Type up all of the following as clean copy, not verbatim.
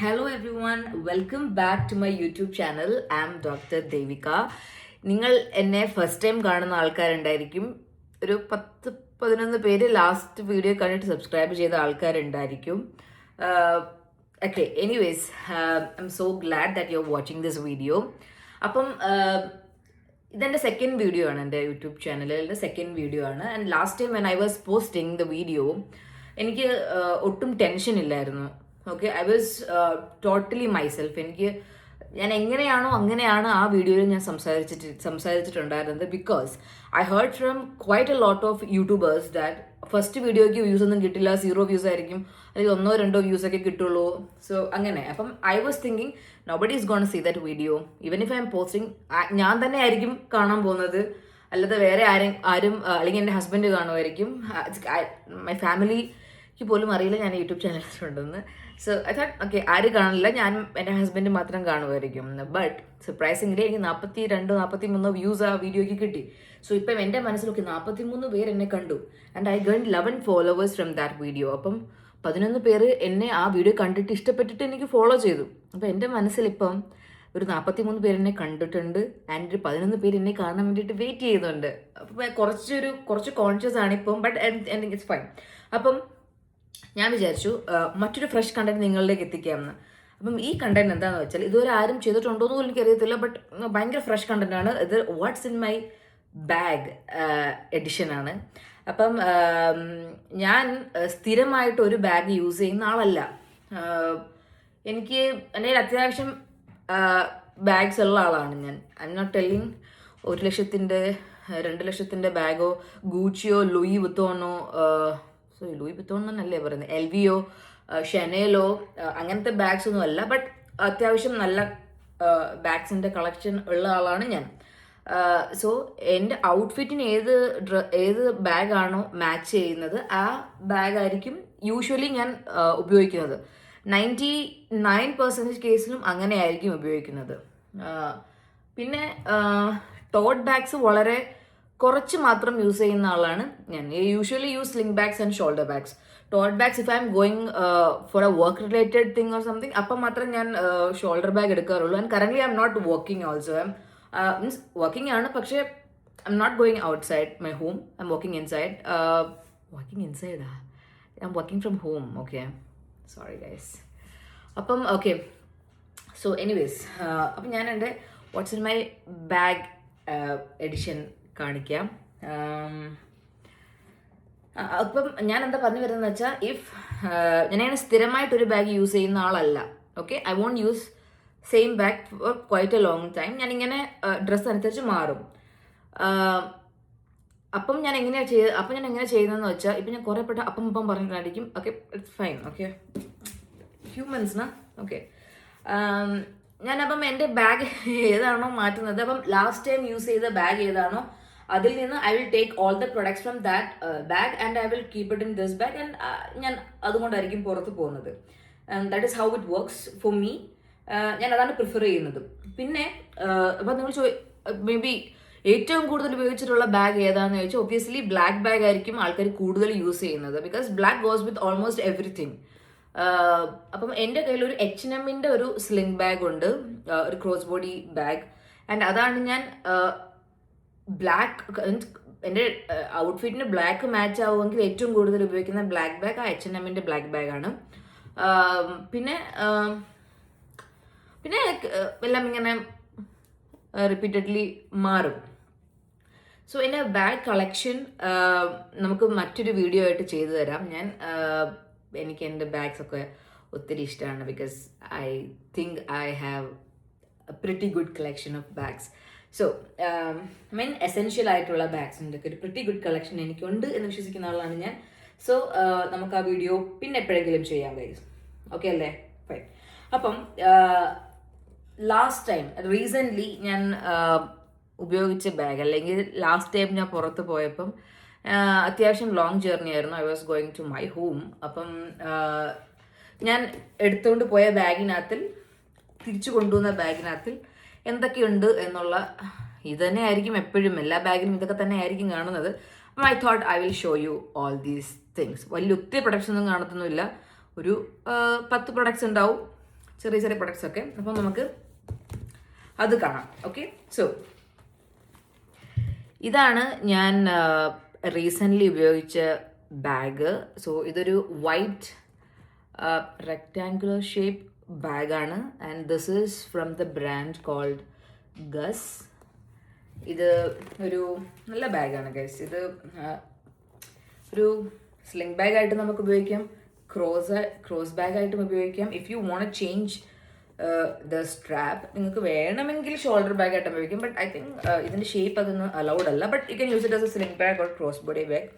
Hello everyone, welcome back to my YouTube channel. I am Dr. Devika. നിങ്ങൾ എന്നെ first time കാണുന്ന ആൾക്കാരുണ്ടായിരിക്കും. ഒരു 10-11 പേര് ലാസ്റ്റ് വീഡിയോ കണ്ടിട്ട് സബ്സ്ക്രൈബ് ചെയ്ത ആൾക്കാരുണ്ടായിരിക്കും. Okay, anyways I am so glad that you are watching this video. അപ്പം ഇതെൻ്റെ സെക്കൻഡ് വീഡിയോ ആണ്, എൻ്റെ യൂട്യൂബ് ചാനലിൻ്റെ സെക്കൻഡ് വീഡിയോ ആണ്. And last time when I was posting the video എനിക്ക് ഒട്ടും ടെൻഷൻ ഇല്ലായിരുന്നു. Okay, I was totally myself. ഞാൻ എങ്ങനെയാണോ അങ്ങനെയാണ് ആ വീഡിയോയിൽ ഞാൻ സംസാരിച്ചിട്ടുണ്ടായിരുന്നത്. Because I heard from quite a lot of YouTubers that first വീഡിയോയ്ക്ക് വ്യൂസ് ഒന്നും കിട്ടില്ല, 0 വ്യൂസ് ആയിരിക്കും, അല്ലെങ്കിൽ 1-2 വ്യൂസ് ഒക്കെ കിട്ടുള്ളൂ. സോ അങ്ങനെ അപ്പം I was thinking nobody is gonna see that video. Even if I am posting, ഞാൻ തന്നെ ആയിരിക്കും കാണാൻ പോകുന്നത്, അല്ലാതെ വേറെ ആരും അല്ലെങ്കിൽ എൻ്റെ ഹസ്ബൻഡ് കാണുമായിരിക്കും. മൈ ഫാമിലിക്ക് പോലും അറിയില്ല ഞാൻ യൂട്യൂബ് ചാനലിലുണ്ടെന്ന്. സോ ഐ തോട്ട് ഓക്കെ, ആരും കാണില്ല, ഞാനും എൻ്റെ ഹസ്ബൻഡ് മാത്രം കാണുമായിരിക്കും. ബട്ട് സർപ്രൈസിംഗ്ലി എനിക്ക് 42-43 വ്യൂസ് ആ വീഡിയോയ്ക്ക് കിട്ടി. സോ ഇപ്പം എൻ്റെ മനസ്സിലൊക്കെ 43 പേര് എന്നെ കണ്ടു. And I gun 11 followers from that video. അപ്പം 11 പേര് എന്നെ ആ വീഡിയോ കണ്ടിട്ട് ഇഷ്ടപ്പെട്ടിട്ട് എനിക്ക് ഫോളോ ചെയ്തു. അപ്പം എൻ്റെ മനസ്സിലിപ്പം ഒരു 43 പേര് എന്നെ കണ്ടിട്ടുണ്ട്. ആൻഡ് ഒരു 11 പേര് എന്നെ കാണാൻ വേണ്ടിയിട്ട് വെയിറ്റ് ചെയ്യുന്നുണ്ട്. അപ്പം കുറച്ച് കോൺഷ്യസ് ആണ് ഇപ്പം. But it's fine. അപ്പം ഞാൻ വിചാരിച്ചു മറ്റൊരു ഫ്രഷ് കണ്ടന്റ് നിങ്ങളിലേക്ക് എത്തിക്കാമെന്ന്. അപ്പം ഈ കണ്ടന്റ് എന്താണെന്ന് വെച്ചാൽ ഇതുവരെ ആരും ചെയ്തിട്ടുണ്ടോ എന്ന് പോലും എനിക്കറിയത്തില്ല. ബട്ട് ഭയങ്കര ഫ്രഷ് കണ്ടന്റ് ആണ് ഇത്. Watts in my bag edition ആണ്. അപ്പം ഞാൻ സ്ഥിരമായിട്ട് ഒരു ബാഗ് യൂസ് ചെയ്യുന്ന ആളല്ല. എനിക്ക് എൻ്റെ അത്യാവശ്യം ബാഗ്സ് ഉള്ള ആളാണ് ഞാൻ. ഐ എം നോട്ട് ടെല്ലിങ് 1 ലക്ഷത്തിൻ്റെ 2 ലക്ഷത്തിൻ്റെ ബാഗോ ഗൂച്ചിയോ ലൂയി വിത്തോണോ, ലൂയി വിത്തോൺ എന്നല്ലേ പറയുന്നത്, LVയോ ഷെനേലോ അങ്ങനത്തെ ബാഗ്സ് ഒന്നും അല്ല. ബട്ട് അത്യാവശ്യം നല്ല ബാഗ്സിൻ്റെ കളക്ഷൻ ഉള്ള ആളാണ് ഞാൻ. സോ എൻ്റെ ഔട്ട്ഫിറ്റിന് ഏത് ബാഗാണോ മാച്ച് ചെയ്യുന്നത് ആ ബാഗായിരിക്കും യൂഷ്വലി ഞാൻ ഉപയോഗിക്കുന്നത്. 99% കേസിലും അങ്ങനെയായിരിക്കും ഉപയോഗിക്കുന്നത്. പിന്നെ ടോട്ട് ബാഗ്സ് വളരെ കുറച്ച് മാത്രം യൂസ് ചെയ്യുന്ന ആളാണ് ഞാൻ. Usually use sling bags and shoulder bags. Tote bags if I am going for a work related thing or something, അപ്പം മാത്രം ഞാൻ ഷോൾഡർ ബാഗ് എടുക്കാറുള്ളൂ. And current I am not working also. Means working ആണ്, പക്ഷേ I am not going outside my home. I am working inside. I am working from home. Okay, sorry guys. അപ്പം okay, so anyways അപ്പം ഞാൻ എൻ്റെ what's in my bag edition കാണിക്കാം. അപ്പം ഞാൻ എന്താ പറഞ്ഞു വരുന്നത് വെച്ചാൽ, ഞാനങ്ങനെ സ്ഥിരമായിട്ടൊരു ബാഗ് യൂസ് ചെയ്യുന്ന ആളല്ല. Okay, I won't use same bag for quite a long time. ഞാനിങ്ങനെ ഡ്രസ്സ് അനുസരിച്ച് മാറും. അപ്പം ഞാൻ എങ്ങനെ ചെയ്യുന്നതെന്ന് വെച്ചാൽ, ഇപ്പം ഞാൻ കുറേ പെട്ട അപ്പം പറഞ്ഞിട്ടായിരിക്കും. Okay, it's fine. ഓക്കെ, ഹ്യൂമൻസിനാ. ഓക്കെ, ഞാനപ്പം എൻ്റെ ബാഗ് ഏതാണോ മാറ്റുന്നത്, അപ്പം ലാസ്റ്റ് ടൈം യൂസ് ചെയ്ത ബാഗ് ഏതാണോ അതിൽ നിന്ന് I will take all the products from that bag and I will keep it in this bag. And ഞാൻ അതുകൊണ്ടായിരിക്കും പുറത്ത് പോകുന്നത്. That is how it works for me. ഞാൻ അതാണ് പ്രിഫർ ചെയ്യുന്നത്. പിന്നെ അപ്പം നിങ്ങൾ മേ ബി ഏറ്റവും കൂടുതൽ ഉപയോഗിച്ചിട്ടുള്ള ബാഗ് ഏതാണെന്ന് ചോദിച്ചാൽ, ഒബ്വിയസ്ലി ബ്ലാക്ക് ബാഗ് ആയിരിക്കും ആൾക്കാർ കൂടുതൽ യൂസ് ചെയ്യുന്നത്. Because black goes with almost everything. അപ്പം എൻ്റെ കയ്യിൽ ഒരു H&Mൻ്റെ ഒരു സ്ലിംഗ് ബാഗ് ഉണ്ട്, ഒരു ക്രോസ് ബോഡി ബാഗ്. ആൻഡ് അതാണ് ഞാൻ ബ്ലാക്ക്, എൻ്റെ ഔട്ട്ഫിറ്റിന് ബ്ലാക്ക് മാച്ച് ആവുമെങ്കിൽ ഏറ്റവും കൂടുതൽ ഉപയോഗിക്കുന്ന ബ്ലാക്ക് ബാഗ് ആ H&Mൻ്റെ ബ്ലാക്ക് ബാഗാണ്. പിന്നെ എല്ലാം ഇങ്ങനെ റിപ്പീറ്റഡ്ലി മാറും. സോ എൻ്റെ ബാഗ് കളക്ഷൻ നമുക്ക് മറ്റൊരു വീഡിയോ ആയിട്ട് ചെയ്തു തരാം ഞാൻ. എനിക്ക് എൻ്റെ ബാഗ്സ് ഒക്കെ ഒത്തിരി ഇഷ്ടമാണ്. Because I think I have A pretty good collection of bags. So main essential ആയിട്ടുള്ള ബാഗ്സിൻ്റെ ഒക്കെ ഒരു പ്രിറ്റി ഗുഡ് കളക്ഷൻ എനിക്കുണ്ട് എന്ന് വിശ്വസിക്കുന്ന ആളാണ് ഞാൻ. സോ നമുക്ക് ആ വീഡിയോ പിന്നെ എപ്പോഴെങ്കിലും ചെയ്യാം ഗൈസ്. ഓക്കെ അല്ലേ? ഫൈൻ. അപ്പം ലാസ്റ്റ് ടൈം റീസെൻ്റ്ലി ഞാൻ ഉപയോഗിച്ച ബാഗ്, അല്ലെങ്കിൽ ലാസ്റ്റ് ടൈം ഞാൻ പുറത്ത് പോയപ്പം അത്യാവശ്യം ലോങ് ജേർണി ആയിരുന്നു. I was going to my home. അപ്പം ഞാൻ എടുത്തുകൊണ്ട് പോയ ബാഗിനകത്തിൽ, തിരിച്ചു കൊണ്ടുവന്ന ബാഗിനകത്തിൽ എന്തൊക്കെയുണ്ട് എന്നുള്ള ഇത് തന്നെ ആയിരിക്കും എപ്പോഴും, എല്ലാ ബാഗിലും ഇതൊക്കെ തന്നെ ആയിരിക്കും കാണുന്നത്. അപ്പം I thought I will show you all these things. ഒത്തിരി പ്രൊഡക്ട്സ് ഒന്നും കാണത്തൊന്നുമില്ല. ഒരു 10 പ്രൊഡക്ട്സ് ഉണ്ടാവും. ചെറിയ ചെറിയ പ്രൊഡക്ട്സ് ഒക്കെ. അപ്പം നമുക്ക് അത് കാണാം. ഓക്കെ, സോ ഇതാണ് ഞാൻ റീസെൻ്റ്ലി ഉപയോഗിച്ച ബാഗ്. സോ ഇതൊരു വൈറ്റ് റെക്റ്റാങ്കുലർ ഷേപ്പ് ബാഗാണ് and this is from the brand called Guess. ഇത് ഒരു നല്ല ബാഗാണ് ഗൈസ്. ഇത് ഒരു സ്ലിംഗ് ബാഗായിട്ട് നമുക്ക് ഉപയോഗിക്കാം, ക്രോസ് ബാഗായിട്ടും ഉപയോഗിക്കാം. If you want change the strap നിങ്ങൾക്ക് വേണമെങ്കിൽ ഷോൾഡർ ബാഗായിട്ട് ഉപയോഗിക്കാം. ബട്ട് ഐ തിങ്ക് ഇതിൻ്റെ ഷേപ്പ് അതൊന്നും അലൗഡ് അല്ല. But you can use it as a sling bag or cross body bag.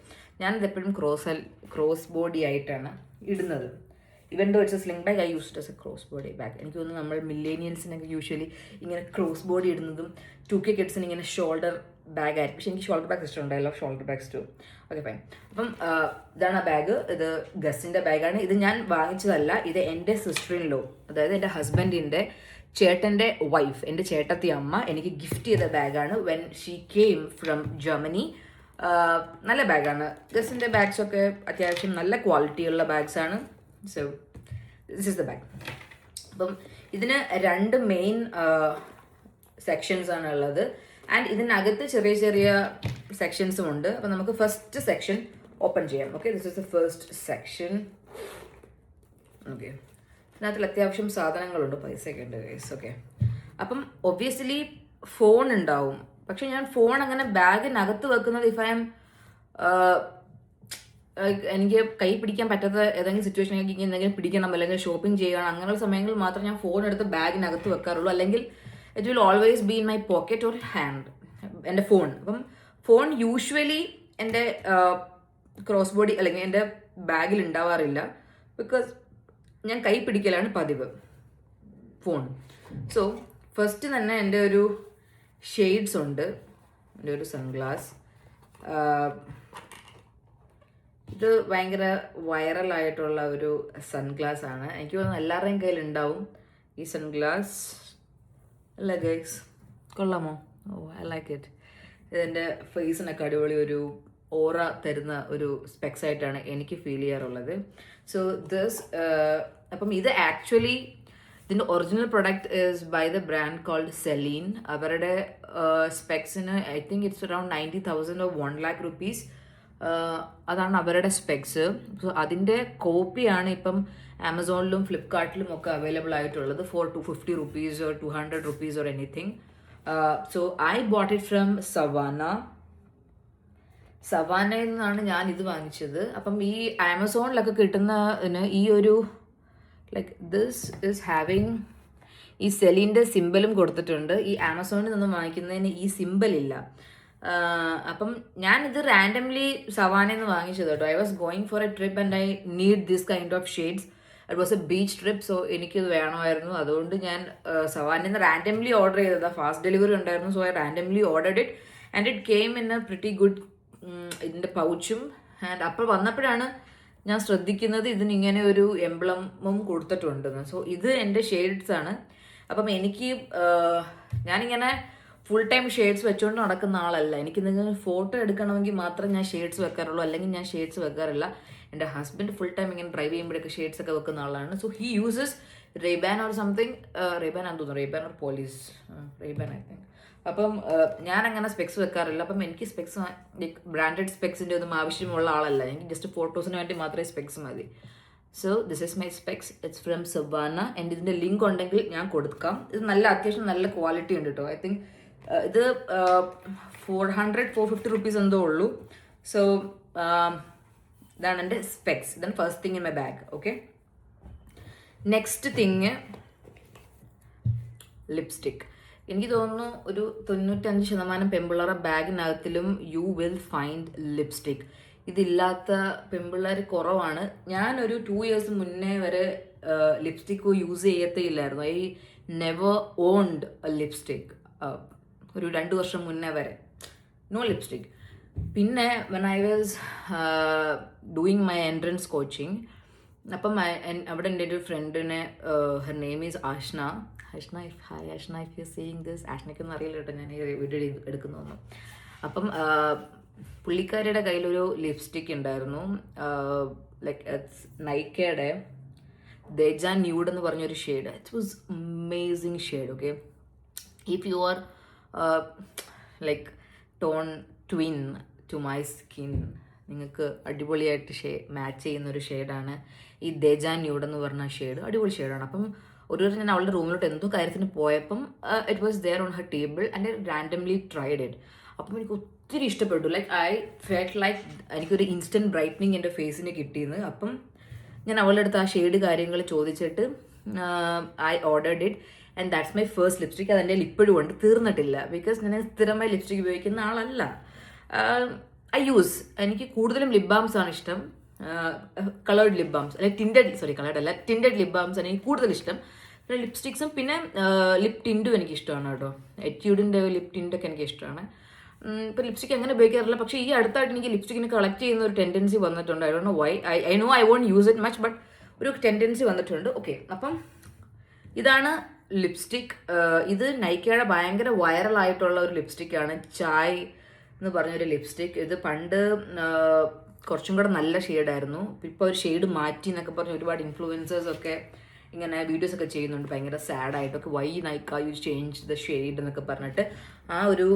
ഞാനിത് എപ്പോഴും ക്രോസ് ബോഡി ആയിട്ടാണ് ഇടുന്നത്. Even though it's a sling bag, I use it as a cross body bag. എനിക്ക് തോന്നുന്നു നമ്മൾ മില്ലേനിയൽസിനൊക്കെ യൂഷ്വലി ഇങ്ങനെ ക്രോസ് ബോഡി ഇടുന്നതും 2K കിഡ്സിന് ഇങ്ങനെ ഷോൾഡർ ബാഗ് ആയിരിക്കും. പക്ഷേ എനിക്ക് ഷോൾഡർ ബാഗ് ഇഷ്ടമുണ്ട്. I love shoulder bags too. Okay fine. അപ്പം ഇതാണ് ആ ബാഗ്. ഇത് ഗസിൻ്റെ ബാഗാണ്. ഇത് ഞാൻ വാങ്ങിച്ചതല്ല. ഇത് എൻ്റെ സിസ്റ്റർ ഇൻ ലോ, അതായത് എൻ്റെ ഹസ്ബൻഡിൻ്റെ ചേട്ടൻ്റെ വൈഫ്, എൻ്റെ ചേട്ടത്തി അമ്മ എനിക്ക് ഗിഫ്റ്റ് ചെയ്ത ബാഗാണ് when she came from Germany. നല്ല ബാഗാണ്. ഗസിൻ്റെ ബാഗ്സൊക്കെ അത്യാവശ്യം നല്ല ക്വാളിറ്റിയുള്ള ബാഗ്സാണ്. So this is the bag. അപ്പം ഇതിന് 2 മെയിൻ സെക്ഷൻസ് ആണ് ഉള്ളത് ആൻഡ് ഇതിനകത്ത് ചെറിയ ചെറിയ സെക്ഷൻസും ഉണ്ട്. അപ്പം നമുക്ക് ഫസ്റ്റ് സെക്ഷൻ ഓപ്പൺ ചെയ്യാം. Okay, this is the first section. Okay, ഇതിനകത്തിൽ അത്യാവശ്യം സാധനങ്ങളുണ്ട്, പൈസയൊക്കെ ഉണ്ട് ഗൈസ്. ഓക്കെ, അപ്പം ഒബ്വിയസ്ലി ഫോൺ ഉണ്ടാവും. പക്ഷെ ഞാൻ ഫോൺ അങ്ങനെ ബാഗിനകത്ത് വെക്കുന്നത് ഇഫ് ഐ എം എനിക്ക് കൈ പിടിക്കാൻ പറ്റാത്ത ഏതെങ്കിലും സിറ്റുവേഷൻ എനിക്ക് എന്തെങ്കിലും പിടിക്കണം അല്ലെങ്കിൽ ഷോപ്പിംഗ് ചെയ്യണം അങ്ങനെയുള്ള സമയങ്ങളിൽ മാത്രം ഞാൻ ഫോൺ എടുത്ത് ബാഗിനകത്ത് വെക്കാറുള്ളൂ. അല്ലെങ്കിൽ it will always be in my pocket or hand, എൻ്റെ ഫോൺ. അപ്പം ഫോൺ യൂഷ്വലി എൻ്റെ ക്രോസ് ബോഡി അല്ലെങ്കിൽ എൻ്റെ ബാഗിൽ ഉണ്ടാവാറില്ല. ബിക്കോസ് ഞാൻ കൈ പിടിക്കലാണ് പതിവ് ഫോൺ. സോ ഫസ്റ്റ് തന്നെ എൻ്റെ ഒരു ഷെയ്ഡ്സ് ഉണ്ട്. എൻ്റെ ഒരു സൺഗ്ലാസ്. ഇത് ഭയങ്കര വൈറലായിട്ടുള്ള ഒരു സൺഗ്ലാസ് ആണ്. എനിക്ക് തോന്നുന്നു എല്ലാവരുടെയും കയ്യിൽ ഉണ്ടാവും ഈ സൺഗ്ലാസ്. അല്ല ഗൈസ്, കൊള്ളാമോ? ഓ, ഐ ലൈക്ക് ഇറ്റ്. ഇതെൻ്റെ ഫേസിനൊക്കെ അടിപൊളി ഒരു ഓറ തരുന്ന ഒരു സ്പെക്സ് ആയിട്ടാണ് എനിക്ക് ഫീൽ ചെയ്യാറുള്ളത്. സോ ദിസ് അപ്പം ഇത് ആക്ച്വലി ഇതിൻ്റെ original product is by the brand called Celine. അവരുടെ സ്പെക്സിന് I think it's around 90,000 or 1 lakh rupees. അതാണ് അവരുടെ സ്പെക്സ്. സോ അതിൻ്റെ കോപ്പിയാണ് ഇപ്പം ആമസോണിലും ഫ്ലിപ്കാർട്ടിലും ഒക്കെ അവൈലബിൾ ആയിട്ടുള്ളത് for 250 rupees or 200 rupees or anything. So I bought it from സവാനയിൽ നിന്നാണ് ഞാൻ ഇത് വാങ്ങിച്ചത്. അപ്പം ഈ ആമസോണിലൊക്കെ കിട്ടുന്നതിന് ഈ ഒരു ലൈക്ക് ദിസ് ഇസ് ഹാവിങ് ഈ സെലീൻ്റെ സിമ്പലും കൊടുത്തിട്ടുണ്ട്. ഈ ആമസോണിൽ നിന്ന് വാങ്ങിക്കുന്നതിന് ഈ സിമ്പൽ ഇല്ല. അപ്പം ഞാനിത് റാൻഡംലി സവാനയിൽ നിന്ന് വാങ്ങിച്ചത് കേട്ടോ. I was going for A trip and I need this kind of shades. It was A beach trip. So എനിക്കിത് വേണമായിരുന്നു. അതുകൊണ്ട് ഞാൻ സവാനിൽ നിന്ന് റാൻഡംലി ഓർഡർ ചെയ്തതാണ്. ഫാസ്റ്റ് ഡെലിവറി ഉണ്ടായിരുന്നു. So I randomly ordered it and it came in A pretty good ഇതിൻ്റെ പൗച്ചും. And അപ്പോൾ വന്നപ്പോഴാണ് ഞാൻ ശ്രദ്ധിക്കുന്നത് ഇതിനിങ്ങനെ ഒരു എംബ്ലമും കൊടുത്തിട്ടുണ്ടെന്ന്. സോ ഇത് എൻ്റെ ഷെയ്ഡ്സ് ആണ്. അപ്പം എനിക്ക് ഞാനിങ്ങനെ ഫുൾ ടൈം ഷെയ്ഡ്സ് വെച്ചുകൊണ്ട് നടക്കുന്ന ആളല്ല. എനിക്ക് നിങ്ങൾ ഫോട്ടോ എടുക്കണമെങ്കിൽ മാത്രം ഞാൻ ഷെയ്ഡ്സ് വെക്കാറുള്ളൂ, അല്ലെങ്കിൽ ഞാൻ ഷെയ്ഡ്സ് വെക്കാറില്ല. എൻ്റെ ഹസ്ബൻഡ് ഫുൾ ടൈം ഇങ്ങനെ ഡ്രൈവ് ചെയ്യുമ്പോഴൊക്കെ ഷെയ്ഡ്സ് ഒക്കെ വെക്കുന്ന ആളാണ്. So he uses Ray-Ban or something. Ray-Ban ആണെന്ന് തോന്നുന്നു, Ray-Ban or police, Ray-Ban I think. അപ്പം ഞാൻ അങ്ങനെ സ്പെക്സ് വെക്കാറില്ല. അപ്പം എനിക്ക് സ്പെക്സ് ലൈക്ക് ബ്രാൻഡഡ് സ്പെക്സിൻ്റെ ഒന്നും ആവശ്യമുള്ള ആളല്ല. എനിക്ക് ജസ്റ്റ് ഫോട്ടോസിന് വേണ്ടി മാത്രമേ സ്പെക്സ് മതി. So this is my specs. It's from savanna. And ഇതിൻ്റെ ലിങ്ക് ഉണ്ടെങ്കിൽ ഞാൻ കൊടുക്കാം. ഇത് നല്ല അത്യാവശ്യം നല്ല ക്വാളിറ്റി ഉണ്ട് കേട്ടോ. ഐ തിങ്ക് ഇത് 450 rupees എന്തോ ഉള്ളൂ. സോ ഇതാണ് എൻ്റെ സ്പെക്സ്. ഇതാണ് first thing in my bag. Okay, next thing lipstick. എനിക്ക് തോന്നുന്നു ഒരു 95% പെൺപിള്ളേരുടെ ബാഗിനകത്തിലും യു വിൽ ഫൈൻഡ് ലിപ്സ്റ്റിക്. ഇതില്ലാത്ത പെൺപിള്ളേർ കുറവാണ്. ഞാനൊരു 2 years മുന്നേ വരെ ലിപ്സ്റ്റിക്ക് യൂസ് ചെയ്യത്തേയില്ലായിരുന്നു. I never owned a lipstick. ഒരു 2 വർഷം മുന്നേ വരെ നോ ലിപ്സ്റ്റിക്. പിന്നെ when I was doing my entrance coaching, അപ്പം അവിടെ എൻ്റെ ഒരു ഫ്രണ്ടിനെ, her name is Ashna. Hi Ashna, if you seeing this. ആഷ്നയ്ക്കൊന്നും അറിയില്ല കേട്ടോ ഞാൻ ഈ വീഡിയോ എടുക്കുന്നതൊന്നും. അപ്പം പുള്ളിക്കാരിയുടെ കയ്യിലൊരു ലിപ്സ്റ്റിക് ഉണ്ടായിരുന്നു, ലൈക്ക് നൈക്കയുടെ ദേജാൻ ന്യൂഡ് എന്ന് പറഞ്ഞൊരു shade. It was amazing shade. Okay, if you are like tone twin to my skin, നിങ്ങൾക്ക് അടിപൊളിയായിട്ട് മാച്ച് ചെയ്യുന്നൊരു ഷെയ്ഡാണ് ഈ ദേജാൻ ന്യൂഡ് എന്ന് പറഞ്ഞ ഷെയ്ഡ്. അടിപൊളി ഷെയ്ഡാണ്. അപ്പം ഒരു ഞാൻ അവളുടെ റൂമിലോട്ട് എന്തോ കാര്യത്തിന് പോയപ്പം it was their on her table and I randomly tried it. അപ്പം എനിക്ക് ഒത്തിരി ഇഷ്ടപ്പെട്ടു. ലൈക്ക് ഐ ഫെൽറ്റ് ലൈക്ക് എനിക്കൊരു ഇൻസ്റ്റൻറ്റ് ബ്രൈറ്റനിങ് എൻ്റെ ഫേസിന് കിട്ടിയെന്ന്. അപ്പം ഞാൻ അവളുടെ അടുത്ത് ആ ഷെയ്ഡ് കാര്യങ്ങൾ ചോദിച്ചിട്ട് I ordered it and that's my first lipstick. അതെൻ്റെ ഇപ്പോഴും ഉണ്ട്, തീർന്നിട്ടില്ല. ബിക്കോസ് ഞാൻ സ്ഥിരമായി ലിപ്സ്റ്റിക് ഉപയോഗിക്കുന്ന ആളല്ല. എനിക്ക് കൂടുതലും ലിപ് ബാംസ് ആണ് ഇഷ്ടം. കളേർഡ് ലിപ് ബാംസ് അല്ലെ ടിൻഡഡ് ലിപ് ബാംസ് ആണ് എനിക്ക് കൂടുതൽ ഇഷ്ടം. പിന്നെ ലിപ്സ്റ്റിക്സും പിന്നെ ലിപ് ടിൻറ്റും എനിക്ക് ഇഷ്ടമാണ് കേട്ടോ. എറ്റ്യൂഡിൻ്റെ ലിപ് ടിൻറ്റൊക്കെ എനിക്ക് ഇഷ്ടമാണ്. ഇപ്പം ലിപ്സ്റ്റിക് അങ്ങനെ ഉപയോഗിക്കാറില്ല. പക്ഷേ ഈ അടുത്തായിട്ട് എനിക്ക് ലിപ്സ്റ്റിക്കിന് കളക്ട് ചെയ്യുന്ന ഒരു ടെൻഡൻസി വന്നിട്ടുണ്ട്. I don't know why. I know I won't use it much, but ഒരു ടെൻഡൻസി വന്നിട്ടുണ്ട്. ഓക്കെ, അപ്പം ഇതാണ് ലിപ്സ്റ്റിക്. ഇത് നൈക്കയുടെ ഭയങ്കര വൈറലായിട്ടുള്ള ഒരു ലിപ്സ്റ്റിക്കാണ്, ചായ് എന്ന് പറഞ്ഞൊരു ലിപ്സ്റ്റിക്. ഇത് പണ്ട് കുറച്ചും കൂടെ നല്ല ഷെയ്ഡായിരുന്നു. ഇപ്പോൾ ഒരു ഷെയ്ഡ് മാറ്റി എന്നൊക്കെ പറഞ്ഞ് ഒരുപാട് ഇൻഫ്ലുവൻസേഴ്സൊക്കെ ഇങ്ങനെ വീഡിയോസ് ഒക്കെ ചെയ്യുന്നുണ്ട്, ഭയങ്കര സാഡായിട്ടൊക്കെ. Why Nykaa you change the shade എന്നൊക്കെ പറഞ്ഞിട്ട്. ആ ഒരു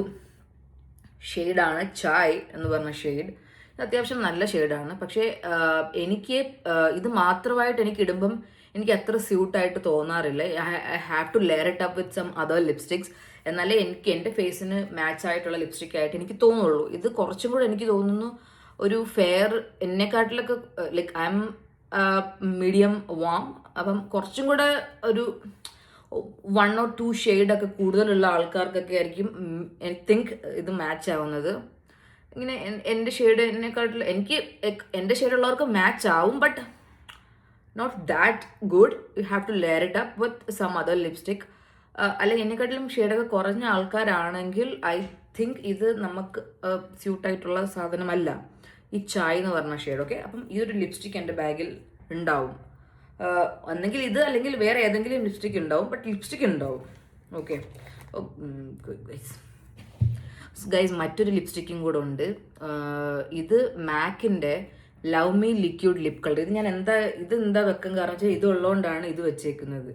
ഷെയ്ഡാണ് ചായ് എന്ന് പറഞ്ഞ ഷെയ്ഡ്. ഇത് അത്യാവശ്യം നല്ല ഷെയ്ഡാണ്. പക്ഷേ എനിക്ക് ഇത് മാത്രമായിട്ട് എനിക്ക് ഇടുമ്പം എനിക്ക് അത്ര സ്യൂട്ടായിട്ട് തോന്നാറില്ല. I have to layer it up with some other lipsticks. എന്നാലേ എനിക്ക് എൻ്റെ ഫേസിന് മാച്ച് ആയിട്ടുള്ള ലിപ്സ്റ്റിക് ആയിട്ട് എനിക്ക് തോന്നുള്ളൂ. ഇത് കുറച്ചും കൂടെ എനിക്ക് തോന്നുന്നു ഒരു ഫെയർ, എന്നെക്കാട്ടിലൊക്കെ like I am medium warm. അപ്പം കുറച്ചും കൂടെ ഒരു 1 or 2 ഷെയ്ഡൊക്കെ കൂടുതലുള്ള ആൾക്കാർക്കൊക്കെ ആയിരിക്കും ഐ തിങ്ക് ഇത് മാച്ച് ആവുന്നത്. ഇങ്ങനെ എൻ്റെ ഷെയ്ഡിനെക്കാട്ടിൽ എനിക്ക് എൻ്റെ ഷെയ്ഡുള്ളവർക്ക് മാച്ച് ആവും, but not that good. You have to layer it up with some other lipstick. അല്ലെങ്കിൽ എന്നെക്കാട്ടിലും ഷെയ്ഡൊക്കെ കുറഞ്ഞ ആൾക്കാരാണെങ്കിൽ ഐ തിങ്ക് ഇത് നമുക്ക് സ്യൂട്ടായിട്ടുള്ള സാധനമല്ല ഈ ചായ് എന്ന് പറഞ്ഞ ഷെയ്ഡ്. ഓക്കെ, അപ്പം ഈ ഒരു ലിപ്സ്റ്റിക് എൻ്റെ ബാഗിൽ ഉണ്ടാവും. ഒന്നെങ്കിൽ ഇത് അല്ലെങ്കിൽ വേറെ ഏതെങ്കിലും ലിപ്സ്റ്റിക് ഉണ്ടാവും, ബട്ട് ലിപ്സ്റ്റിക് ഉണ്ടാവും. ഓക്കെ ഗൈസ്, മറ്റൊരു ലിപ്സ്റ്റിക്കും കൂടെ ഉണ്ട്. ഇത് മാക്കിൻ്റെ love me liquid lip colour. ഇത് ഞാൻ എന്താ വെക്കാൻ കാരണം വെച്ചാൽ ഇത് ഉള്ളതുകൊണ്ടാണ് ഇത് വെച്ചേക്കുന്നത്.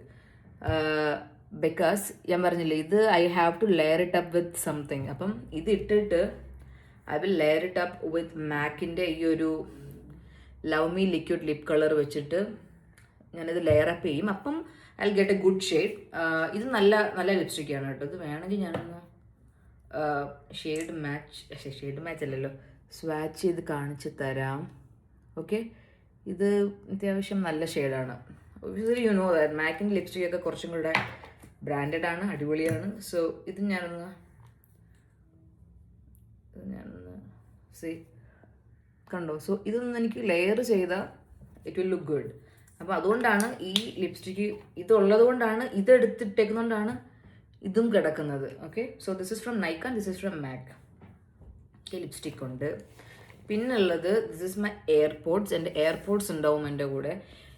ബിക്കോസ് ഞാൻ പറഞ്ഞില്ലേ, ഇത് I have to layer it up with something. അപ്പം ഇത് ഇട്ടിട്ട് I will layer it up with മാക്കിൻ്റെ ഈ ഒരു love me liquid lip colour വെച്ചിട്ട് ഞാനിത് ലെയർ അപ്പ് ചെയ്യും. അപ്പം I will get a good shade. ഇത് നല്ല ലിപ്സ്റ്റിക്കാണ് കേട്ടോ. ഇത് വേണമെങ്കിൽ ഞാനൊന്ന് ഷെയ്ഡ് മാച്ച് അല്ലല്ലോ, സ്വാച്ച് ചെയ്ത് കാണിച്ച് തരാം. ഓക്കെ, ഇത് അത്യാവശ്യം നല്ല ഷെയ്ഡാണ്. ഒബ്വിയസ്ലി യു നോ ദാറ്റ് മാക്കിൻ്റെ ലിപ്സ്റ്റിക് ഒക്കെ കുറച്ചും കൂടെ ബ്രാൻഡഡ് ആണ്, അടിപൊളിയാണ്. സോ ഇത് ഞാനൊന്ന് കണ്ടോ. സോ ഇതൊന്ന് എനിക്ക് ലെയർ ചെയ്താൽ ഇറ്റ് വിൽ ലുക്ക് ഗുഡ്. അപ്പോൾ അതുകൊണ്ടാണ് ഈ ലിപ്സ്റ്റിക്ക് ഇതുള്ളത് കൊണ്ടാണ് ഇതെടുത്തിട്ടേക്കുന്നതുകൊണ്ടാണ് ഇതും കിടക്കുന്നത്. Okay, so this is from Nykaa, this is from MAC. Lipstick ഉണ്ട്. പിന്നുള്ളത് ദിസ് ഇസ് മൈ എയർപോഡ്സ്. എൻ്റെ എയർപോഡ്സ് ഉണ്ടാവും എൻ്റെ കൂടെ.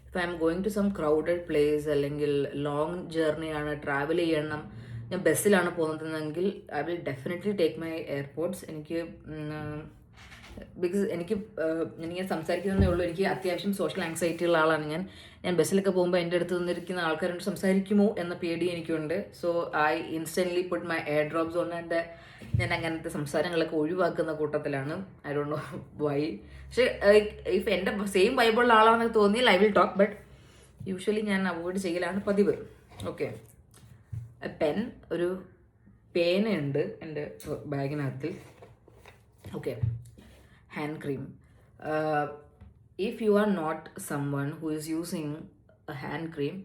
If I am going to some crowded place അല്ലെങ്കിൽ ലോങ് ജേർണിയാണ്, ട്രാവൽ ചെയ്യണം, ഞാൻ ബസ്സിലാണ് പോകുന്നതെങ്കിൽ I will definitely take my AirPods. എനിക്ക് ബിക്കോസ് എനിക്ക് സംസാരിക്കുന്നതേ ഉള്ളൂ. എനിക്ക് അത്യാവശ്യം സോഷ്യൽ ആങ്സൈറ്റി ഉള്ള ആളാണ് ഞാൻ ബസ്സിലൊക്കെ പോകുമ്പോൾ എൻ്റെ അടുത്ത് നിന്നിരിക്കുന്ന ആൾക്കാരോട് സംസാരിക്കുമോ എന്ന പേടി എനിക്കുണ്ട്. So I instantly put my air drops on. ഞാൻ അങ്ങനത്തെ സംസാരങ്ങളൊക്കെ ഒഴിവാക്കുന്ന കൂട്ടത്തിലാണ്. I don't know why. പക്ഷേ ഇഫ് എൻ്റെ സെയിം വൈബുള്ള ആളാണെന്ന് തോന്നിയാൽ I will talk, but usually ഞാൻ അവോയ്ഡ് ചെയ്യലാണ് പതിവ്. ഓക്കെ, പെൻ, ഒരു പേനയുണ്ട് എൻ്റെ ബാഗിനകത്ത്. Okay, hand cream. If you are not someone who is using a hand cream,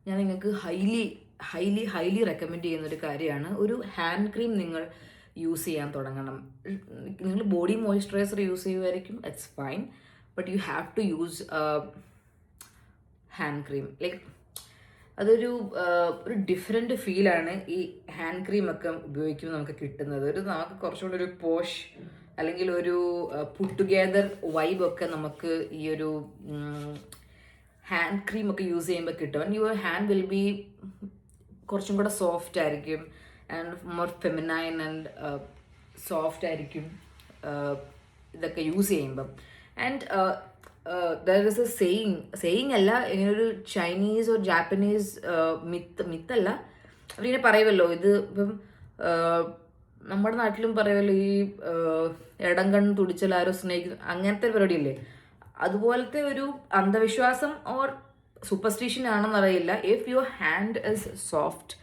ഞാൻ നിങ്ങൾക്ക് ഹൈലി റെക്കമെൻഡ് ചെയ്യുന്നൊരു കാര്യമാണ്, ഒരു ഹാൻഡ് ക്രീം നിങ്ങൾ യൂസ് ചെയ്യാൻ തുടങ്ങണം. നിങ്ങൾ ബോഡി മോയ്സ്ചറൈസർ യൂസ് ചെയ്യുമായിരിക്കും, it's fine, but you have to use hand cream. Like അതൊരു ഡിഫറെൻറ്റ് ഫീലാണ് ഈ ഹാൻഡ് ക്രീമൊക്കെ ഉപയോഗിക്കുമ്പോൾ നമുക്ക് കിട്ടുന്നത്. നമുക്ക് കുറച്ചുകൂടി ഒരു പോഷ് അല്ലെങ്കിൽ ഒരു പുട്ട് ടുഗെദർ വൈബൊക്കെ നമുക്ക് ഈ ഒരു ഹാൻഡ് ക്രീമൊക്കെ യൂസ് ചെയ്യുമ്പോൾ കിട്ടും. And your hand will be കുറച്ചും കൂടെ സോഫ്റ്റ് ആയിരിക്കും and more feminine and soft ആയിരിക്കും ഇതൊക്കെ യൂസ് ചെയ്യുമ്പം. And there is A saying അല്ല, ഇങ്ങനൊരു ചൈനീസ് ഒരു ജാപ്പനീസ് മിത്തല്ല, അവരിങ്ങനെ പറയുമല്ലോ, ഇത് ഇപ്പം നമ്മുടെ നാട്ടിലും പറയുമല്ലോ ഈ ഇടം കണ്ണ് തുടിച്ചാൽ ആരോ സ്നേഹിക്കും, അങ്ങനത്തെ ഒരു പരിപാടിയില്ലേ, അതുപോലത്തെ ഒരു അന്ധവിശ്വാസം ഓർ സൂപ്പർസ്റ്റിഷൻ ആണെന്ന് അറിയില്ല. If your hand is soft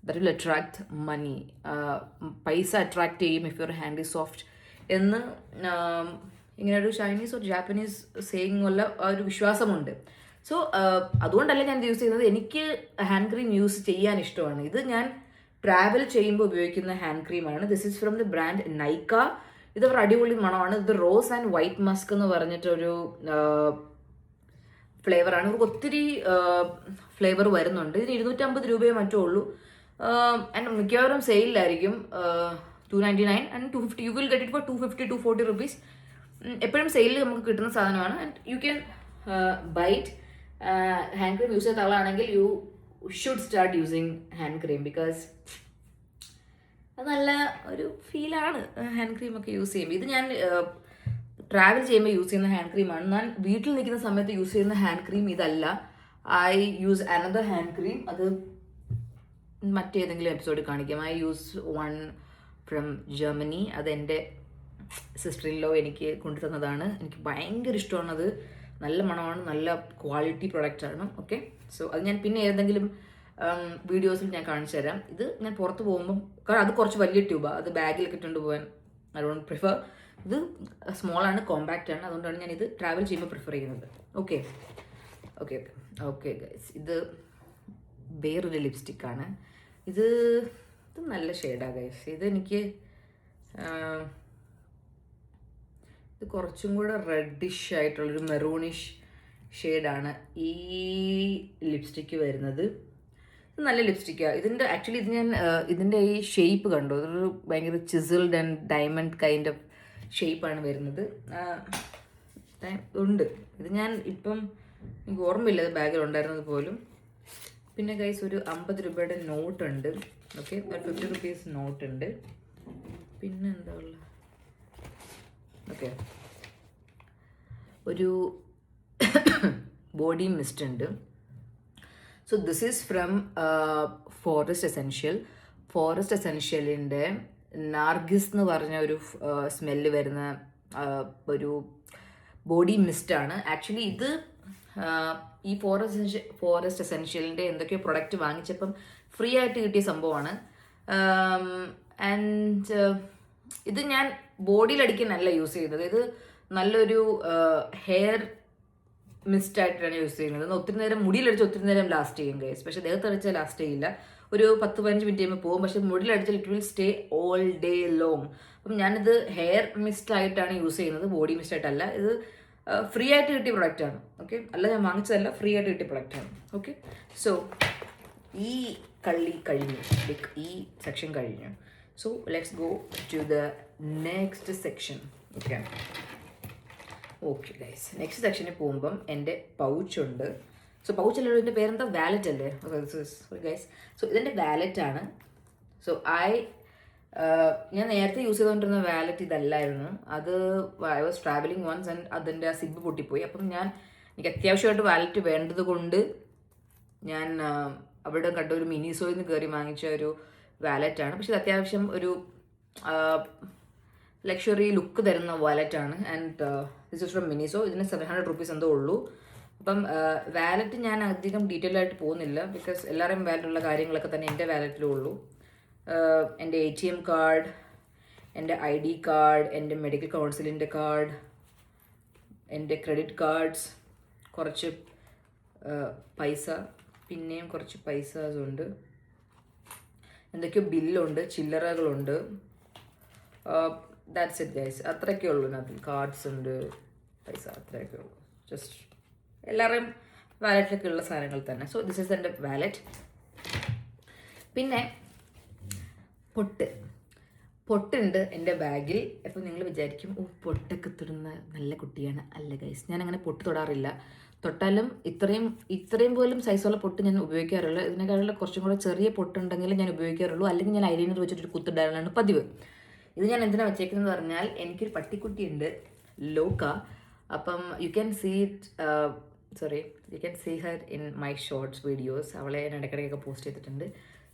that will attract money, പൈസ അട്രാക്ട് ചെയ്യും if your hand is soft എന്ന് ഇങ്ങനെ ഒരു ചൈനീസ് ഒരു ജാപ്പനീസ് സേയിങ് പോലെ ഒരു വിശ്വാസമുണ്ട്. സോ അതുകൊണ്ടല്ല ഞാൻ ഇത് യൂസ് ചെയ്യുന്നത്. എനിക്ക് ഹാൻഡ് ക്രീം യൂസ് ചെയ്യാൻ ഇഷ്ടമാണ്. ഇത് ഞാൻ ട്രാവൽ ചെയ്യുമ്പോൾ ഉപയോഗിക്കുന്ന ഹാൻഡ് ക്രീമാണ്. This is from the brand Nykaa. ഇത് ഒരു അടിപൊളി മണമാണ്. ഇത് റോസ് ആൻഡ് വൈറ്റ് മസ്ക് എന്ന് പറഞ്ഞിട്ടൊരു ഫ്ലേവറാണ്. ഇവർക്ക് ഒത്തിരി ഫ്ലേവർ വരുന്നുണ്ട്. ഇതിന് 250 രൂപയെ മറ്റോ ഉള്ളൂ. ആൻഡ് മിക്കവാറും സെയിലായിരിക്കും. 299 and 250. You will get it for 250 to 40 rupees. എപ്പോഴും സെയിലിൽ നമുക്ക് കിട്ടുന്ന സാധനമാണ്. And you can buy it. Hand cream use ചെയ്ത ആളാണെങ്കിൽ you should start using hand cream, because അത് നല്ല ഒരു ഫീലാണ് ഹാൻഡ് ക്രീം ഒക്കെ യൂസ് ചെയ്യുമ്പോൾ. ഇത് ഞാൻ ട്രാവൽ ചെയ്യുമ്പോൾ യൂസ് ചെയ്യുന്ന ഹാൻഡ് ക്രീമാണ്. ഞാൻ വീട്ടിൽ നിൽക്കുന്ന സമയത്ത് യൂസ് ചെയ്യുന്ന ഹാൻഡ് ക്രീം ഇതല്ല. I use another hand cream. അത് മറ്റേതെങ്കിലും എപ്പിസോഡിൽ കാണിക്കാം. I use one from Germany. അതെൻ്റെ സിസ്റ്റർ ഇൻ ലോ എനിക്ക് കൊണ്ടുതന്നതാണ്. എനിക്ക് ഭയങ്കര ഇഷ്ടമാണത്. നല്ല മണമാണ്, നല്ല ക്വാളിറ്റി പ്രൊഡക്റ്റാണ്. ഓക്കെ, സോ അത് ഞാൻ പിന്നെ ഏതെങ്കിലും വീഡിയോസിൽ ഞാൻ കാണിച്ചു തരാം. ഇത് ഞാൻ പുറത്ത് പോകുമ്പം, കാരണം അത് കുറച്ച് വലിയ ട്യൂബാണ്, അത് ബാഗിലൊക്കെ ഇട്ടുകൊണ്ട് പോകാൻ ഐ ഡോണ്ട് പ്രിഫർ. ഇത് സ്മോളാണ്, കോമ്പാക്റ്റ് ആണ്, അതുകൊണ്ടാണ് ഞാൻ ഇത് ട്രാവൽ ചെയ്യുമ്പോൾ പ്രിഫർ ചെയ്യുന്നത്. Okay okay okay okay guys, ഇത് വേറൊരു ലിപ്സ്റ്റിക്കാണ്. ഇത് നല്ല ഷെയ്ഡാണ് ഗൈസ്. ഇതെനിക്ക് ഇത് കുറച്ചും കൂടെ റെഡിഷ് ആയിട്ടുള്ളൊരു മെറൂണിഷ് ഷെയ്ഡാണ് ഈ ലിപ്സ്റ്റിക്ക് വരുന്നത്. ഇത് നല്ല ലിപ്സ്റ്റിക്കാണ്. ഇതിൻ്റെ ആക്ച്വലി ഇത് ഞാൻ ഇതിൻ്റെ ഈ ഷേപ്പ് കണ്ടു. ഇതൊരു ഭയങ്കര chiselled and diamond kind of ഷേപ്പാണ് വരുന്നത്. ഉണ്ട്. ഇത് ഞാൻ ഇപ്പം എനിക്ക് ഓർമ്മയില്ല ഇത് ബാഗിൽ ഉണ്ടായിരുന്നത് പോലും. പിന്നെ ഗൈസ് ഒരു 50 രൂപയുടെ നോട്ടുണ്ട്. ഓക്കെ, ഒരു 50 rupees നോട്ടുണ്ട്. പിന്നെ എന്താ ഉള്ളത്? ഓക്കെ, ഒരു ബോഡി മിസ്റ്റ് ഉണ്ട്. So this is from forest essential. Forest എസെൻഷ്യലിൻ്റെ നാർഗിസ് എന്ന് പറഞ്ഞ ഒരു സ്മെല്ല് വരുന്ന ഒരു ബോഡി മിസ്റ്റാണ്. ആക്ച്വലി ഇത് ഈ ഫോറസ്റ്റ് എസെൻഷ്യലിൻ്റെ എന്തൊക്കെയോ പ്രൊഡക്റ്റ് വാങ്ങിച്ചപ്പം ഫ്രീ ആയിട്ട് കിട്ടിയ സംഭവമാണ്. ആൻഡ് ഇത് ഞാൻ ബോഡിയിൽ അടിക്കാനല്ല യൂസ് ചെയ്യുന്നത്. ഇത് നല്ലൊരു ഹെയർ മിസ്റ്റായിട്ടാണ് യൂസ് ചെയ്യുന്നത്. ഒത്തിരി നേരം മുടിയിലടിച്ച് ഒത്തിരി നേരം ലാസ്റ്റ് ചെയ്യും ഗൈസ്. പക്ഷേ ദേഹത്തടിച്ചാൽ ലാസ്റ്റ് ചെയ്യില്ല. ഒരു 10-15 മിനിറ്റ് കഴിയുമ്പോൾ പോകും. പക്ഷേ മുടിയിലടിച്ചാൽ it will stay all day long. അപ്പം ഞാനിത് ഹെയർ മിസ്റ്റ് ആയിട്ടാണ് യൂസ് ചെയ്യുന്നത്, ബോഡി മിസ്റ്റ് ആയിട്ടല്ല. ഇത് ഫ്രീ ആയിട്ട് കിട്ടിയ പ്രൊഡക്റ്റാണ്. ഓക്കെ, അല്ല ഞാൻ വാങ്ങിച്ചതല്ല, ഫ്രീ ആയിട്ട് കിട്ടിയ പ്രൊഡക്റ്റാണ്. ഓക്കെ, സോ ഈ കഴിഞ്ഞു, ഈ സെക്ഷൻ കഴിഞ്ഞു. So let's go to the next section. Okay okay guys, next സെക്ഷനിൽ പോകുമ്പം എൻ്റെ പൗച്ചുണ്ട്. സോ പൗച്ചല്ലോ, ഇതിൻ്റെ പേരെന്താ? വാലറ്റ് അല്ലേ ഗൈസ്? സോ ഇതിൻ്റെ വാലറ്റാണ്. സോ ഞാൻ നേരത്തെ യൂസ് ചെയ്തുകൊണ്ടിരുന്ന വാലറ്റ് ഇതല്ലായിരുന്നു. അത് I was travelling once and അതിൻ്റെ ആ സിബ് പൊട്ടിപ്പോയി. അപ്പം എനിക്ക് അത്യാവശ്യമായിട്ട് വാലറ്റ് വേണ്ടത് കൊണ്ട് ഞാൻ അവിടെ കണ്ട ഒരു മിനിസോയിൽ നിന്ന് കയറി വാങ്ങിച്ച ഒരു വാലറ്റാണ്. പക്ഷെ ഇത് അത്യാവശ്യം ഒരു ലക്ഷറി ലുക്ക് തരുന്ന വാലറ്റാണ്. And this is from Miniso. ഇതിന് 700 rupees എന്തോ ഉള്ളൂ. അപ്പം വാലറ്റ് ഞാൻ അധികം ഡീറ്റെയിൽ ആയിട്ട് പോകുന്നില്ല, ബിക്കോസ് എല്ലാവരുടെയും വാലറ്റുള്ള കാര്യങ്ങളൊക്കെ തന്നെ എൻ്റെ വാലറ്റിലും ഉള്ളൂ. എൻ്റെ ATM കാർഡ്, എൻ്റെ ID കാർഡ്, എൻ്റെ മെഡിക്കൽ കൗൺസിലിൻ്റെ കാർഡ്, എൻ്റെ ക്രെഡിറ്റ് കാർഡ്സ്, കുറച്ച് പൈസ, പിന്നെയും കുറച്ച് പൈസാസ് ഉണ്ട്, എന്തൊക്കെയോ ബില്ലുണ്ട്, ചില്ലറകളുണ്ട്. That's it guys. അത്രയൊക്കെ ഉള്ളൂ. അതിൽ കാർഡ്സ് ഉണ്ട്, പൈസ, അത്രയൊക്കെ ഉള്ളൂ. ജസ്റ്റ് എല്ലാവരുടെയും വാലറ്റിലൊക്കെ ഉള്ള സാധനങ്ങൾ തന്നെ. സോ ദിസ് ഈസ് എൻ്റെ വാലറ്റ്. പിന്നെ പൊട്ടുണ്ട് എൻ്റെ ബാഗിൽ. അപ്പോൾ നിങ്ങൾ വിചാരിക്കും, ഓ പൊട്ടൊക്കെ തൊടുന്ന നല്ല കുട്ടിയാണ്. അല്ല ഗൈസ്, ഞാൻ അങ്ങനെ പൊട്ട് തൊടാറില്ല. തൊട്ടാലും ഇത്രയും പോലും സൈസുള്ള പൊട്ട് ഞാൻ ഉപയോഗിക്കാറില്ല. ഇതിനേക്കാളും കുറച്ചും കൂടെ ചെറിയ പൊട്ടുണ്ടെങ്കിൽ ഞാൻ ഉപയോഗിക്കാറുള്ളൂ. അല്ലെങ്കിൽ ഞാൻ ഐലൈനർ വെച്ചിട്ടൊരു കുത്തിടാനാണ് പതിവ്. ഇത് ഞാൻ എന്തിനാണ് വെച്ചേക്കുന്നതെന്ന് പറഞ്ഞാൽ, എനിക്കൊരു പട്ടിക്കുട്ടിയുണ്ട്, ലോക്ക. അപ്പം you can see it you can see her in my shorts videos. അവളെ ഞാൻ ഇടയ്ക്കിടയ്ക്കൊക്കെ പോസ്റ്റ് ചെയ്തിട്ടുണ്ട്.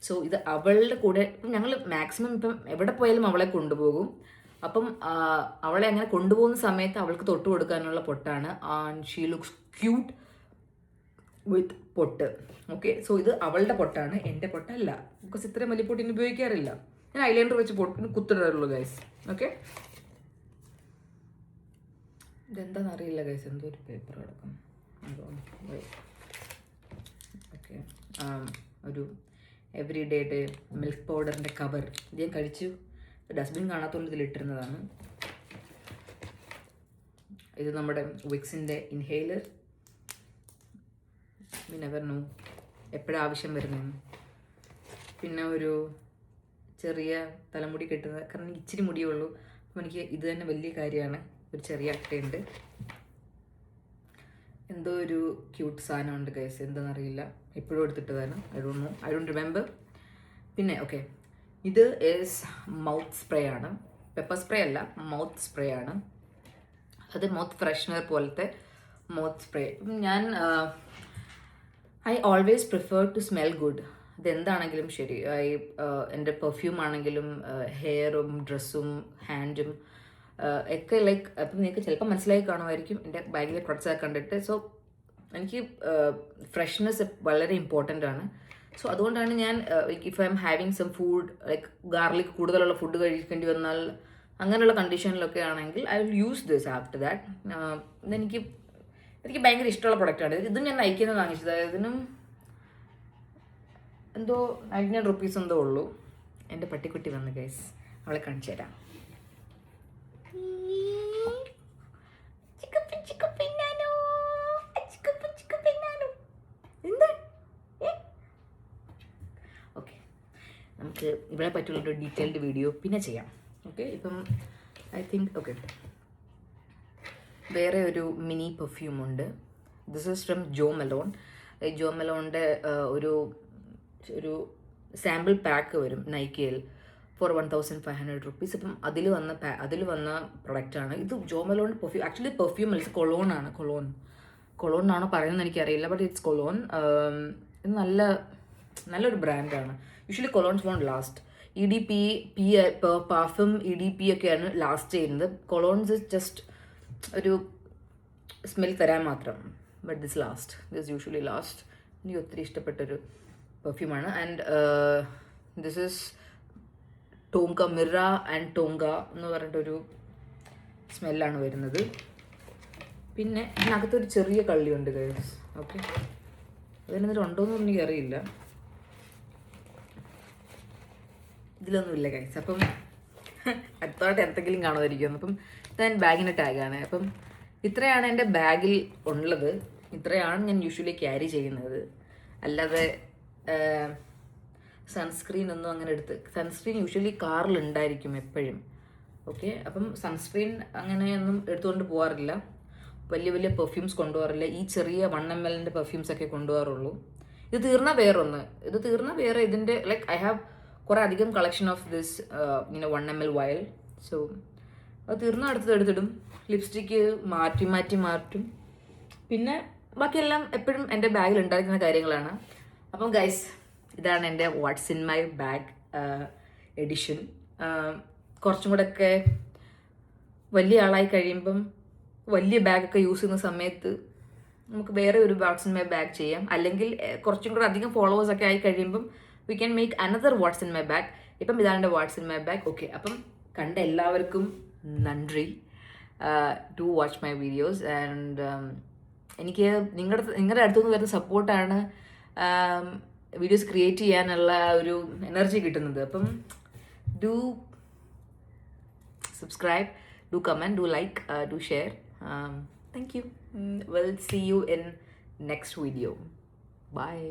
സോ ഇത് അവളുടെ കൂടെ ഞങ്ങൾ മാക്സിമം ഇപ്പം എവിടെ പോയാലും അവളെ കൊണ്ടുപോകും. അപ്പം അവളെ അങ്ങനെ കൊണ്ടുപോകുന്ന സമയത്ത് അവൾക്ക് തൊട്ട് കൊടുക്കാനുള്ള പൊട്ടാണ്. ആൻഡ് ഷീ ലുക്സ് ക്യൂട്ട് വിത്ത് പൊട്ട്. ഓക്കെ, സോ ഇത് അവളുടെ പൊട്ടാണ്, എൻ്റെ പൊട്ടല്ല. ബിക്കോസ് ഇത്രയും വലിയ പൊട്ടിന് ഉപയോഗിക്കാറില്ല. ഞാൻ ഐലൈനർ വെച്ച് പൊട്ടിന് കുത്തിടാറുള്ളൂ ഗൈസ്. ഓക്കെ, ഇതെന്താണെന്ന് അറിയില്ല ഗൈസ്, എന്തോ ഒരു പേപ്പർ കിടക്കും. ഓക്കെ, ഒരു എവറി ഡേയുടെ മിൽക്ക് പൗഡറിൻ്റെ കവർ ഇത് ഞാൻ കഴിച്ചു. ഡസ്റ്റ്ബിൻ കാണാത്തതുകൊണ്ട് ഇതിലിട്ടിരുന്നതാണ്. ഇത് നമ്മുടെ വിക്സിൻ്റെ ഇൻഹേലർ. നെവർ നോ എപ്പോഴും ആവശ്യം വരുന്നതെന്ന്. പിന്നെ ഒരു ചെറിയ തലമുടി കെട്ടുന്നത്, കാരണം എനിക്ക് ഇച്ചിരി മുടിയേ ഉള്ളൂ. അപ്പോൾ എനിക്ക് ഇത് തന്നെ വലിയ കാര്യമാണ്. ഒരു ചെറിയ അട്ടയുണ്ട്, എന്തോ ഒരു ക്യൂട്ട് സാധനമുണ്ട് ഗൈസ്, എന്താണെന്നറിയില്ല, എപ്പോഴും എടുത്തിട്ടതാണ്. I don't remember. പിന്നെ ഓക്കെ, ഇത് ഈസ് മൗത്ത് സ്പ്രേ ആണ്, പെപ്പർ സ്പ്രേ അല്ല, മൗത്ത് സ്പ്രേ ആണ്. അത് മൗത്ത് ഫ്രഷ്നർ പോലത്തെ മൗത്ത് സ്പ്രേ. ഞാൻ I always prefer to smell good. ഇതെന്താണെങ്കിലും ശരി, എൻ്റെ പെർഫ്യൂം ആണെങ്കിലും ഹെയറും ഡ്രസ്സും ഹാൻഡും ഒക്കെ ലൈക്ക്, അപ്പം നിങ്ങൾക്ക് ചിലപ്പോൾ മനസ്സിലായി കാണുമായിരിക്കും എൻ്റെ ബാഗിലെ പ്രൊഡക്ട്സ് കണ്ടിട്ട്. സോ എനിക്ക് ഫ്രഷ്നെസ് വളരെ ഇമ്പോർട്ടൻ്റ് ആണ്. സോ അതുകൊണ്ടാണ് ഞാൻ if I am having some food like garlic കൂടുതലുള്ള ഫുഡ് കഴിക്കേണ്ടി വന്നാൽ അങ്ങനെയുള്ള കണ്ടീഷനിലൊക്കെ ആണെങ്കിൽ I will use this after that. എനിക്ക് ഭയങ്കര ഇഷ്ടമുള്ള പ്രൊഡക്റ്റാണ്. ഇതും ഞാൻ നൈക്കിന്ന് വാങ്ങിച്ചത്. ഇതിനും എന്തോ 99 റുപ്പീസ് എന്തോ ഉള്ളൂ. എൻ്റെ പട്ടിക്കുട്ടി വന്ന് ഗൈസ്, അവളെ കാണിച്ചു തരാം. ഓക്കെ, നമുക്ക് ഇവിടെ പറ്റുള്ളൊരു ഡീറ്റെയിൽഡ് വീഡിയോ പിന്നെ ചെയ്യാം. ഓക്കെ, ഇപ്പം ഐ തിങ്ക് ഓക്കെ, വേറെ ഒരു മിനി പെർഫ്യൂം ഉണ്ട്. This is from Jo Malone. Jo മെലോണിൻ്റെ ഒരു സാമ്പിൾ പാക്ക് വരും നൈക്കയിൽ ഫോർ 1500 റുപ്പീസ്. ഇപ്പം അതിൽ വന്ന പ്രൊഡക്റ്റാണ് ഇത്. ജോ മെലോൺ പെർഫ്യൂം, ആക്ച്വലി പെർഫ്യൂം അല്ല, കൊളോണാണ്. കൊളോൺ എന്നാണോ പറയുന്നത് എനിക്കറിയില്ല, ബട്ട് ഇറ്റ്സ് കൊളോൺ. ഇത് നല്ലൊരു ബ്രാൻഡാണ്. Usually colognes won't last. EDP parfum EDP ഒക്കെയാണ് ലാസ്റ്റ് ചെയ്യുന്നത്. കൊളോൺസ് ജസ്റ്റ് ഒരു സ്മെൽ തരാൻ മാത്രം. But this usually last. എനിക്ക് ഒത്തിരി ഇഷ്ടപ്പെട്ടൊരു പെർഫ്യൂമാണ്. And this is tonka, myrrh and tonka എന്ന് പറഞ്ഞിട്ടൊരു സ്മെല്ലാണ് വരുന്നത്. പിന്നെ ഇതിനകത്തൊരു ചെറിയ കള്ളിയുണ്ട് ഗൈസ്. ഓക്കെ, അതിനെന്തെങ്കിലും ഉണ്ടോയെന്ന് എനിക്കറിയില്ല. ഇതിലൊന്നുമില്ല ഗൈസ്. അപ്പം അടുത്തോട്ട് എന്തെങ്കിലും കാണുമായിരിക്കും. അപ്പം ഞാൻ ബാഗിൻ്റെ ടാഗാണ്. അപ്പം ഇത്രയാണ് എൻ്റെ ബാഗിൽ ഉള്ളത്. ഇത്രയാണ് ഞാൻ യൂഷ്വലി ക്യാരി ചെയ്യുന്നത്. അല്ലാതെ സൺസ്ക്രീൻ ഒന്നും അങ്ങനെ സൺസ്ക്രീൻ യൂഷ്വലി കാറിലുണ്ടായിരിക്കും എപ്പോഴും. ഓക്കെ, അപ്പം സൺസ്ക്രീൻ അങ്ങനെയൊന്നും എടുത്തുകൊണ്ട് പോകാറില്ല. വലിയ പെർഫ്യൂംസ് കൊണ്ടുപോകാറില്ല. ഈ ചെറിയ 1 ml പെർഫ്യൂംസ് ഒക്കെ കൊണ്ടുപോകാറുള്ളൂ. ഇത് തീർന്നാൽ വേറെ ഇതിൻ്റെ ലൈക്ക് ഐ ഹാവ് കുറേ അധികം കളക്ഷൻ ഓഫ് ദിസ് 1 ml വയൽ. സോ അത് തീർന്നാൽ എടുത്തിടും. ലിപ്സ്റ്റിക്ക് മാറ്റും. പിന്നെ ബാക്കിയെല്ലാം എപ്പോഴും എൻ്റെ ബാഗിൽ ഉണ്ടായിരിക്കുന്ന കാര്യങ്ങളാണ്. അപ്പം ഗൈസ്, ഇതാണ് എൻ്റെ what's in my bag edition. കുറച്ചും കൂടെ ഒക്കെ വലിയ ആളായി കഴിയുമ്പം വലിയ ബാഗൊക്കെ യൂസ് ചെയ്യുന്ന സമയത്ത് നമുക്ക് വേറെ ഒരു വാട്ട്സ് ഇൻ മൈ ബാഗ് ചെയ്യാം. അല്ലെങ്കിൽ കുറച്ചും കൂടെ അധികം ഫോളോവേഴ്സ് ഒക്കെ ആയി കഴിയുമ്പം we can make another what's in my bag. ഇപ്പം ഇതാണ് എൻ്റെ what's in my bag. Okay, അപ്പം കണ്ട എല്ലാവർക്കും നന്ദി. To watch my videos. And എനിക്ക് നിങ്ങളുടെ അടുത്തുനിന്ന് വരുന്ന സപ്പോർട്ടാണ് വീഡിയോസ് ക്രിയേറ്റ് ചെയ്യാനുള്ള ഒരു എനർജി കിട്ടുന്നത്. അപ്പം do subscribe, do comment, do like, do share. Thank you. We'll see you in next video. Bye.